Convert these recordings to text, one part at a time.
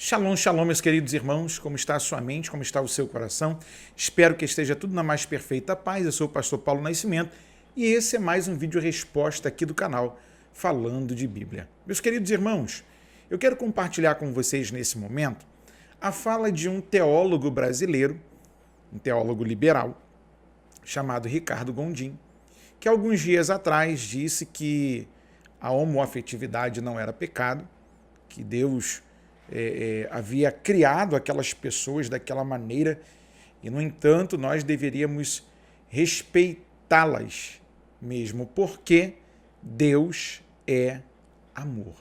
Shalom, shalom, meus queridos irmãos, como está a sua mente, como está o seu coração? Espero que esteja tudo na mais perfeita paz. Eu sou o pastor Paulo Nascimento e esse é mais um vídeo resposta aqui do canal, falando de Bíblia. Meus queridos irmãos, eu quero compartilhar com vocês nesse momento a fala de um teólogo brasileiro, um teólogo liberal, chamado Ricardo Gondim, que alguns dias atrás disse que a homoafetividade não era pecado, que Deus havia criado aquelas pessoas daquela maneira e, no entanto, nós deveríamos respeitá-las mesmo, porque Deus é amor.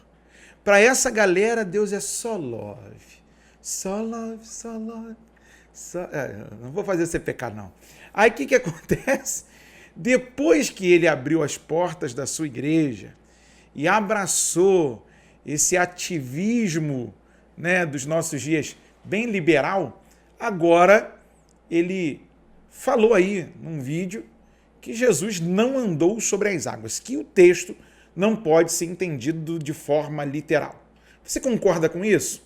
Para essa galera, Deus é só love. Só love, só love. Não vou fazer você pecar, não. Aí o que acontece? Depois que ele abriu as portas da sua igreja e abraçou esse ativismo, né, dos nossos dias, bem liberal, agora ele falou aí num vídeo que Jesus não andou sobre as águas, que o texto não pode ser entendido de forma literal. Você concorda com isso?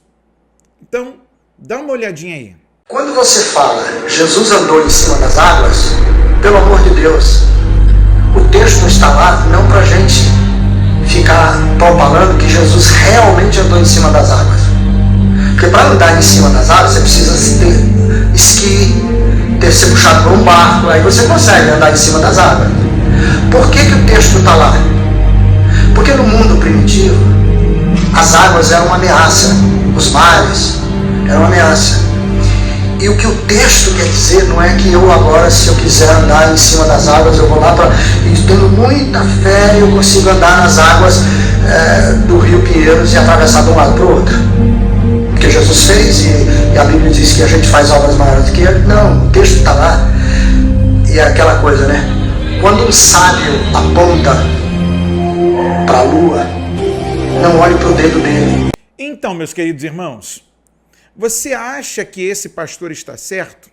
Então, dá uma olhadinha aí. Quando você fala Jesus andou em cima das águas, pelo amor de Deus, o texto não está lá não para a gente ficar propalando que Jesus realmente andou em cima das águas. Porque para andar em cima das águas, você precisa ter esqui, ter ser puxado por um barco, aí você consegue andar em cima das águas. Por que o texto está lá? Porque no mundo primitivo, as águas eram uma ameaça, os mares eram uma ameaça. E o que o texto quer dizer não é que eu agora, se eu quiser andar em cima das águas, eu vou lá para... E tendo muita fé, eu consigo andar nas águas do Rio Pinheiros e atravessar de um lado para o outro. Que Jesus fez e a Bíblia diz que a gente faz obras maiores do que ele. Não, o texto está lá. E é aquela coisa, né? Quando um sábio aponta para a lua, não olhe para o dedo dele. Então, meus queridos irmãos, você acha que esse pastor está certo?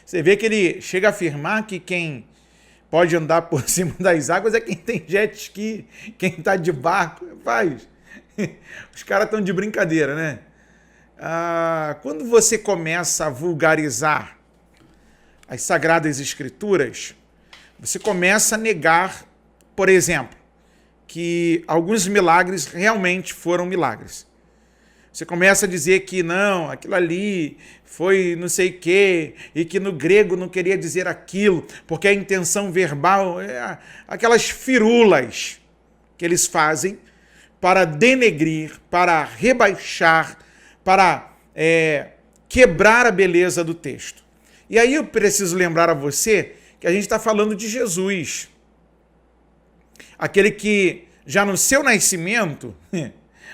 Você vê que ele chega a afirmar que quem pode andar por cima das águas é quem tem jet ski, quem está de barco. Os caras estão de brincadeira, né? Quando você começa a vulgarizar as Sagradas Escrituras, você começa a negar, por exemplo, que alguns milagres realmente foram milagres. Você começa a dizer que não, aquilo ali foi não sei o quê, e que no grego não queria dizer aquilo, porque a intenção verbal é aquelas firulas que eles fazem para denegrir, para rebaixar, para quebrar a beleza do texto. E aí eu preciso lembrar a você que a gente está falando de Jesus, aquele que já no seu nascimento,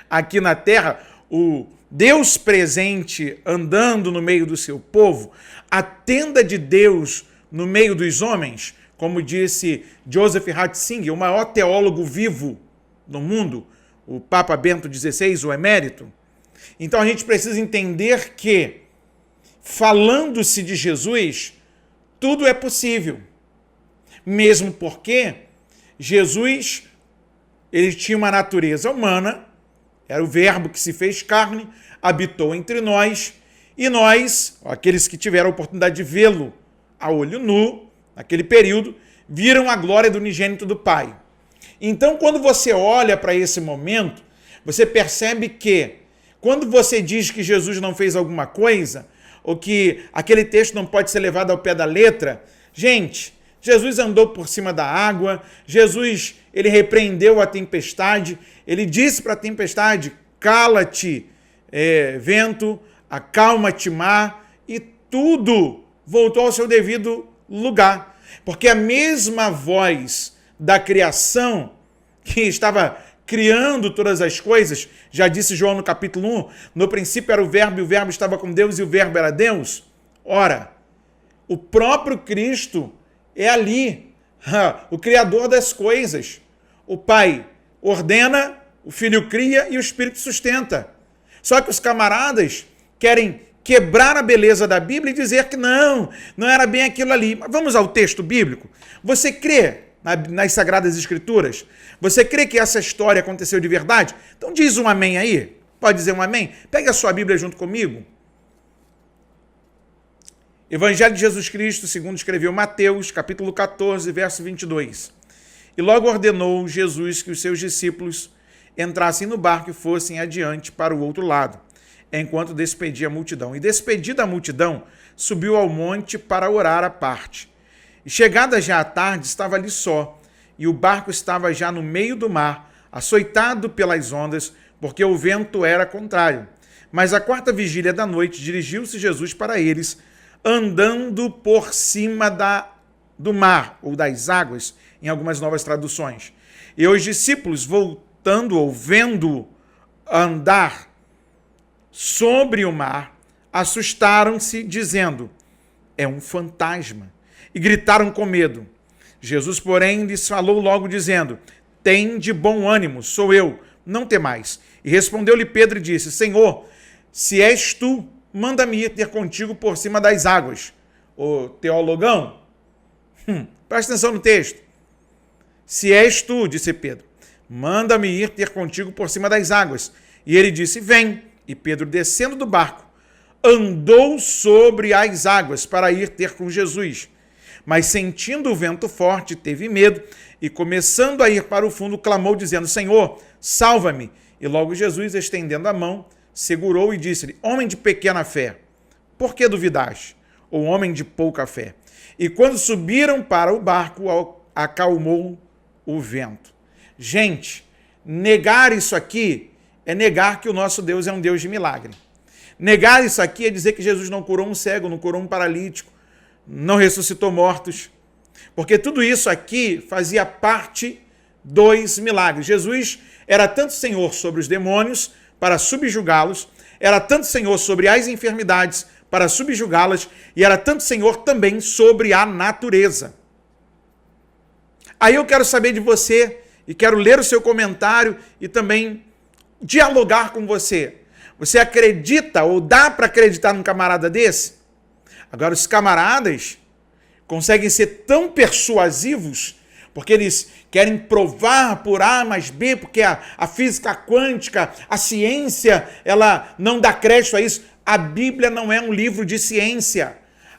aqui na terra, o Deus presente andando no meio do seu povo, a tenda de Deus no meio dos homens, como disse Joseph Ratzinger, o maior teólogo vivo do mundo, o Papa Bento XVI, o emérito. Então a gente precisa entender que, falando-se de Jesus, tudo é possível. Mesmo porque Jesus, ele tinha uma natureza humana, era o verbo que se fez carne, habitou entre nós, e nós, aqueles que tiveram a oportunidade de vê-lo a olho nu, naquele período, viram a glória do unigênito do Pai. Então, quando você olha para esse momento, você percebe que, quando você diz que Jesus não fez alguma coisa, ou que aquele texto não pode ser levado ao pé da letra, gente, Jesus andou por cima da água, Jesus, ele repreendeu a tempestade, ele disse para a tempestade, cala-te, vento, acalma-te, mar, e tudo voltou ao seu devido lugar. Porque a mesma voz da criação, que estava criando todas as coisas, já disse João no capítulo 1, no princípio era o verbo, e o verbo estava com Deus, e o verbo era Deus. Ora, o próprio Cristo é ali, o Criador das coisas. O Pai ordena, o Filho cria e o Espírito sustenta. Só que os camaradas querem quebrar a beleza da Bíblia e dizer que não era bem aquilo ali. Mas vamos ao texto bíblico. Você crê nas Sagradas Escrituras? Você crê que essa história aconteceu de verdade? Então diz um amém aí. Pode dizer um amém? Pegue a sua Bíblia junto comigo. Evangelho de Jesus Cristo, segundo escreveu Mateus, capítulo 14, verso 22. E logo ordenou Jesus que os seus discípulos entrassem no barco e fossem adiante para o outro lado, enquanto despedia a multidão. E despedida a multidão, subiu ao monte para orar à parte. E chegada já a tarde, estava ali só, e o barco estava já no meio do mar, açoitado pelas ondas, porque o vento era contrário. Mas à quarta vigília da noite, dirigiu-se Jesus para eles, andando por cima do mar, ou das águas, em algumas novas traduções. E os discípulos, voltando ou vendo andar sobre o mar, assustaram-se, dizendo, é um fantasma, e gritaram com medo. Jesus, porém, lhes falou logo, dizendo, tende bom ânimo, sou eu, não temais. E respondeu-lhe Pedro e disse, Senhor, se és tu, manda-me ir ter contigo por cima das águas. Ô teologão, presta atenção no texto. Se és tu, disse Pedro, manda-me ir ter contigo por cima das águas. E ele disse, vem. E Pedro, descendo do barco, andou sobre as águas para ir ter com Jesus. Mas sentindo o vento forte, teve medo e, começando a ir para o fundo, clamou, dizendo, Senhor, salva-me. E logo Jesus, estendendo a mão, segurou e disse-lhe, homem de pequena fé, por que duvidaste? Ou homem de pouca fé? E quando subiram para o barco, acalmou o vento. Gente, negar isso aqui é negar que o nosso Deus é um Deus de milagre. Negar isso aqui é dizer que Jesus não curou um cego, não curou um paralítico, não ressuscitou mortos. Porque tudo isso aqui fazia parte dos milagres. Jesus era tanto Senhor sobre os demônios, para subjugá-los, era tanto Senhor sobre as enfermidades, para subjugá-las, e era tanto Senhor também sobre a natureza. Aí eu quero saber de você, e quero ler o seu comentário, e também dialogar com você. Você acredita, ou dá para acreditar num camarada desse? Agora, os camaradas conseguem ser tão persuasivos, porque eles querem provar por A mais B, porque a física quântica, a ciência, ela não dá crédito a isso. A Bíblia não é um livro de ciência.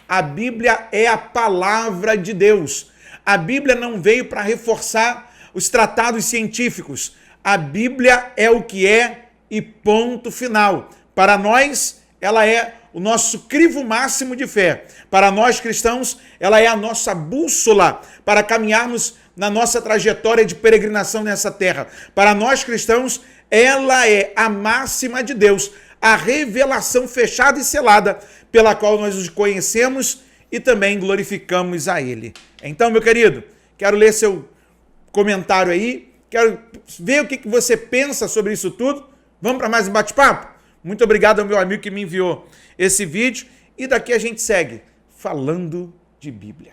A Bíblia é a palavra de Deus. A Bíblia não veio para reforçar os tratados científicos. A Bíblia é o que é e ponto final. Para nós, ela é o nosso crivo máximo de fé. Para nós cristãos, ela é a nossa bússola para caminharmos na nossa trajetória de peregrinação nessa terra. Para nós cristãos, ela é a máxima de Deus, a revelação fechada e selada pela qual nós os conhecemos e também glorificamos a Ele. Então, meu querido, quero ler seu comentário aí, quero ver o que você pensa sobre isso tudo. Vamos para mais um bate-papo? Muito obrigado ao meu amigo que me enviou esse vídeo e daqui a gente segue falando de Bíblia.